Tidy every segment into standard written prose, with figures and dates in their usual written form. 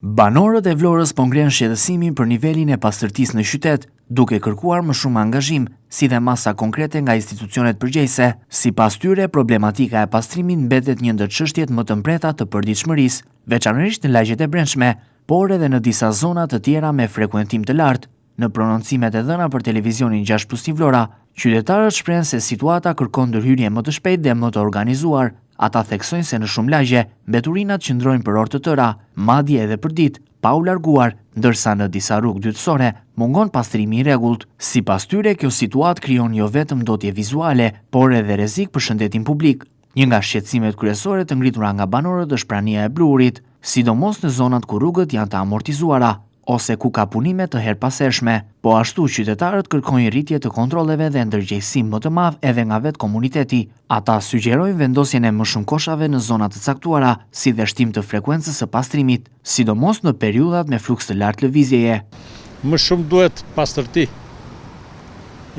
Banorët e Vlorës po ngrenë shqetësimin për nivelin e pastërtisë në qytet, duke kërkuar më shumë angazhim, si dhe masa konkrete nga institucionet përgjegjëse. Sipas tyre, problematika e pastrimit mbetet një ndër çështjet më të mprehta të përditshmërisë, veçanërisht në lagjet e brendshme, por edhe në disa zona të tjera me frekuentim të lartë. Në prononcimet e dhëna për televizionin 6+1 Vlora, qytetarët shprehen se situata kërkon ndërhyrje më të shpejtë dhe më të organizuar. Ata theksojnë se në shumë lagje, mbeturinat qëndrojnë për orë të tëra, madje edhe për ditë, pa u larguar, ndërsa në disa rrugë dytësore mungon pastrimi i rregullt. Sipas tyre, kjo situatë krijon jo vetëm ndotje vizuale, por edhe rrezik për shëndetin publik. Një nga shqetësimet kryesore të ngritura nga banorët është prania e blurit, sidomos në zonat ku rrugët janë të amortizuara ose ku ka punime të herpasershme. Po ashtu qytetarët kërkojnë rritje të kontrolleve dhe ndërgjegjësim më të madh edhe nga vetë komuniteti. Ata sugjerojnë vendosjen e më shumë koshave në zona të caktuara, si dhe shtim të frekuencës së pastrimit, sidomos në periudhat me fluks të lartë lëvizjeje. Më shumë duhet pastërti.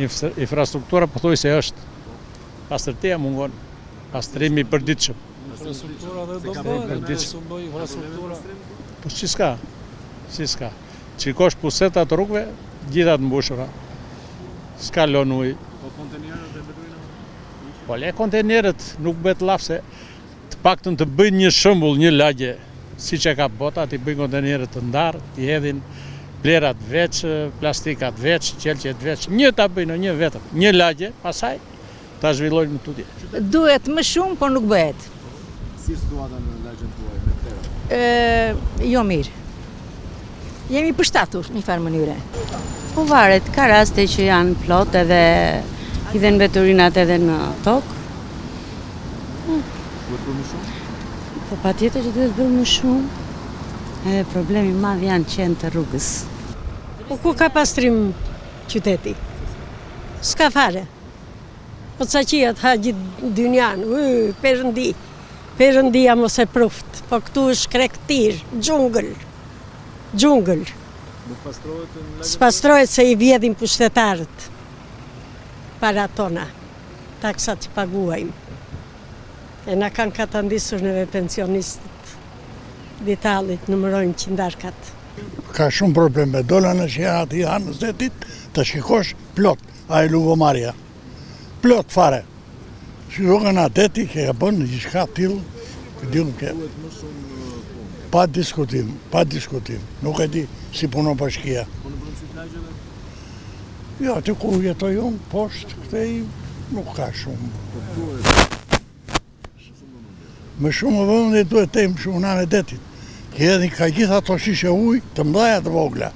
Infrastruktura pothuajse është. Pastërtia mungon. Pastrimi i përditshëm. Infrastruktura dhe do bëhet, infrastruktura. Po si s'ka. Qikosh puseta të rrugëve, gjitha të mbushura. S'ka lon ujë. Po kontenerët e mbeturinave? Po le kontenerët nuk bëhet llaf se të paktën të bëjnë një shembull, një lagje, siç e ka bota, të bëjnë kontenerët të ndarë, të hedhin plerat veç, plastikat veç, qelqet veç, një ta bëjnë, një vetëm, një lagje, pastaj ta zhvillojnë në tutje. Duhet më shumë, por nuk bëhet. Si situata në lagjen tuaj me plera? Jo mirë. Jemi përshtatur në një farë mënyre. Po varet, ka raste që janë plot edhe hidhen mbeturinat edhe në tokë. Duhet bërë më shumë? Po patjetër që duhet bërë më shumë. Edhe problemi madh janë qenë të rrugës. Po ku ka pastrim qyteti? S'ka fare. Po ca qiet ha gjithë dynjan, Perëndia mos e pruft, po këtu është krektir, xhungël. Nuk pastrohet në lagje? S'pastrohet se i vjedhin pushtetarët para tona, taksat që paguajmë. E na kanë katandisur neve pensionistët, ditallit numërojnë qindarkat. Ka shumë probleme, dola në qerat i anës detit, të shikosh plot, a e Lugomarja. Plot fare. Shikojnë nga deti, ke ka bënë një shka t'ilë, këdilë ke. Duhet më shumë Pa diskutim. Nuk e di si punon bashkia. Po në brendësi të lagjeve? Ja, aty ku jetoj unë, poshtë, këtej, nuk ka shumë. Po duhet. Më shumë vëmendje duhet të më shumë në detit. Ka gjitha ato shishe ujë të mëdhaja të vogla,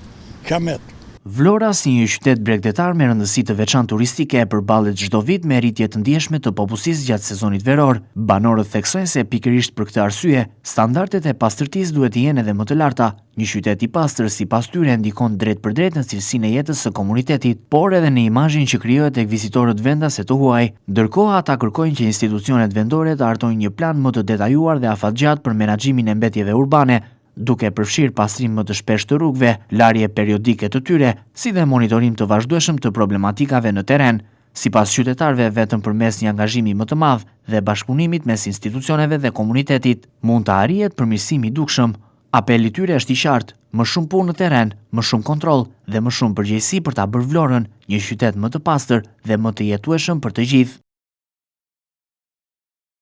kamet. Vlora, si një qytet bregdetar me rëndësi të veçantë turistike, përballet çdo vit me rritje të ndjeshme të popullsisë gjatë sezonit veror. Banorët theksojnë se pikërisht për këtë arsye, standardet e pastërtisë duhet të jenë edhe më të larta. Një qytet i pastër sipas tyre ndikon drejt për drejt në cilësinë e jetës së komunitetit, por edhe në imazhin që krijohet tek vizitorët vendase të huaj. Ndërkohë ata kërkojnë që institucionet vendore të hartojnë një plan më të detajuar dhe afatgjatë për menaxhimin e mbetjeve urbane, duke përfshirë pastrim më të shpesh të rrugëve, larje periodike të tyre, si dhe monitorim të vazhdueshëm të problematikave në terren. Sipas qytetarëve, vetëm përmes një angazhimi më të madh dhe bashkëpunimit mes institucioneve dhe komunitetit, mund të arrihet përmirësimi i dukshëm. Apeli i tyre është i qartë: më shumë punë në terren, më shumë kontroll dhe më shumë përgjegjësi për ta bërë Vlorën një qytet më të pastër dhe më të jetueshëm për të gjithë.